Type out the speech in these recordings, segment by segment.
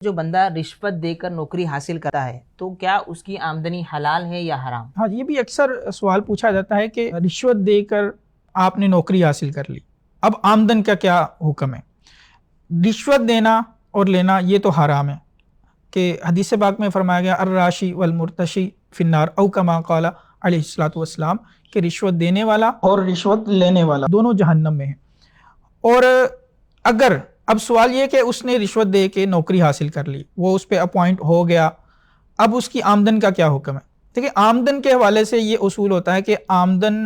جو بندہ رشوت دے کر نوکری حاصل کرتا ہے تو کیا اس کی آمدنی حلال ہے یا حرام؟ ہاں، یہ بھی اکثر سوال پوچھا جاتا ہے کہ رشوت دے کر آپ نے نوکری حاصل کر لی، اب آمدن کا کیا حکم ہے؟ رشوت دینا اور لینا یہ تو حرام ہے کہ حدیث پاک میں فرمایا گیا الراشی والمرتشی فی النار او کما قال علیہ الصلوۃ والسلام کہ رشوت دینے والا اور رشوت لینے والا دونوں جہنم میں ہیں۔ اور اگر اب سوال یہ کہ اس نے رشوت دے کے نوکری حاصل کر لی، وہ اس پہ اپوائنٹ ہو گیا، اب اس کی آمدن کا کیا حکم ہے؟ دیکھیں، آمدن کے حوالے سے یہ اصول ہوتا ہے کہ آمدن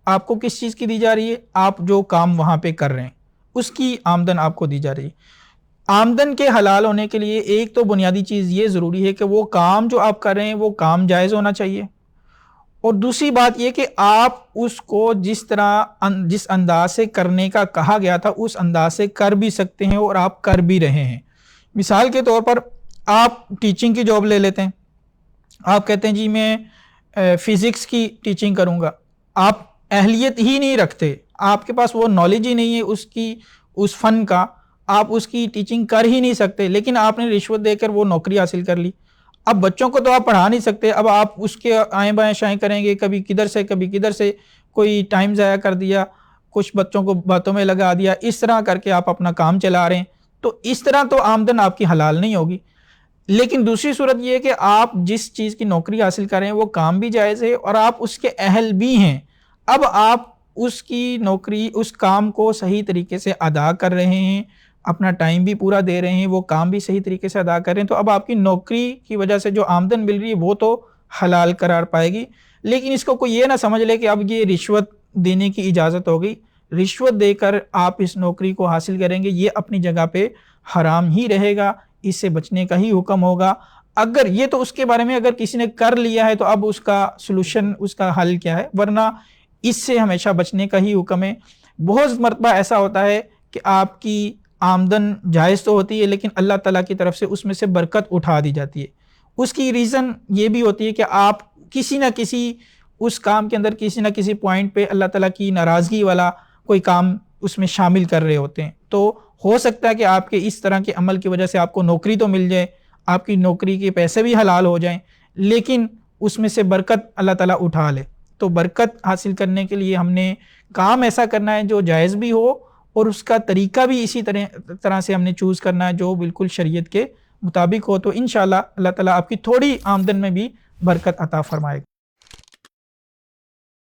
آپ کو کس چیز کی دی جا رہی ہے؟ آپ جو کام وہاں پہ کر رہے ہیں اس کی آمدن آپ کو دی جا رہی ہے۔ آمدن کے حلال ہونے کے لیے ایک تو بنیادی چیز یہ ضروری ہے کہ وہ کام جو آپ کر رہے ہیں وہ کام جائز ہونا چاہیے، اور دوسری بات یہ کہ آپ اس کو جس انداز سے کرنے کا کہا گیا تھا اس انداز سے کر بھی سکتے ہیں اور آپ کر بھی رہے ہیں۔ مثال کے طور پر آپ ٹیچنگ کی جاب لے لیتے ہیں، آپ کہتے ہیں جی میں فزکس کی ٹیچنگ کروں گا، آپ اہلیت ہی نہیں رکھتے، آپ کے پاس وہ نالج ہی نہیں ہے اس فن کا، آپ اس کی ٹیچنگ کر ہی نہیں سکتے، لیکن آپ نے رشوت دے کر وہ نوکری حاصل کر لی۔ اب بچوں کو تو آپ پڑھا نہیں سکتے، اب آپ اس کے آئیں بائیں شائیں کریں گے، کبھی کدھر سے کبھی کدھر سے، کوئی ٹائم ضائع کر دیا، کچھ بچوں کو باتوں میں لگا دیا، اس طرح کر کے آپ اپنا کام چلا رہے ہیں، تو اس طرح تو آمدن آپ کی حلال نہیں ہوگی۔ لیکن دوسری صورت یہ ہے کہ آپ جس چیز کی نوکری حاصل کر رہے ہیں وہ کام بھی جائز ہے اور آپ اس کے اہل بھی ہیں، اب آپ اس کی نوکری اس کام کو صحیح طریقے سے ادا کر رہے ہیں، اپنا ٹائم بھی پورا دے رہے ہیں، وہ کام بھی صحیح طریقے سے ادا کر رہے ہیں، تو اب آپ کی نوکری کی وجہ سے جو آمدن مل رہی ہے وہ تو حلال قرار پائے گی۔ لیکن اس کو کوئی یہ نہ سمجھ لے کہ اب یہ رشوت دینے کی اجازت ہو گئی، رشوت دے کر آپ اس نوکری کو حاصل کریں گے، یہ اپنی جگہ پہ حرام ہی رہے گا، اس سے بچنے کا ہی حکم ہوگا۔ اگر یہ تو اس کے بارے میں اگر کسی نے کر لیا ہے تو اب اس کا سلوشن، اس کا حل کیا ہے، ورنہ اس سے ہمیشہ بچنے کا ہی حکم ہے۔ بہت مرتبہ ایسا ہوتا ہے کہ آپ کی آمدن جائز تو ہوتی ہے لیکن اللہ تعالیٰ کی طرف سے اس میں سے برکت اٹھا دی جاتی ہے۔ اس کی ریزن یہ بھی ہوتی ہے کہ آپ کسی نہ کسی اس کام کے اندر کسی نہ کسی پوائنٹ پہ اللہ تعالیٰ کی ناراضگی والا کوئی کام اس میں شامل کر رہے ہوتے ہیں، تو ہو سکتا ہے کہ آپ کے اس طرح کے عمل کی وجہ سے آپ کو نوکری تو مل جائے، آپ کی نوکری کے پیسے بھی حلال ہو جائیں، لیکن اس میں سے برکت اللہ تعالیٰ اٹھا لے۔ تو برکت حاصل کرنے کے لیے ہم نے کام ایسا کرنا ہے جو جائز بھی ہو، اور اس کا طریقہ بھی اسی طرح سے ہم نے چوز کرنا ہے جو بالکل شریعت کے مطابق ہو، تو انشاءاللہ اللہ تعالیٰ آپ کی تھوڑی آمدن میں بھی برکت عطا فرمائے گا۔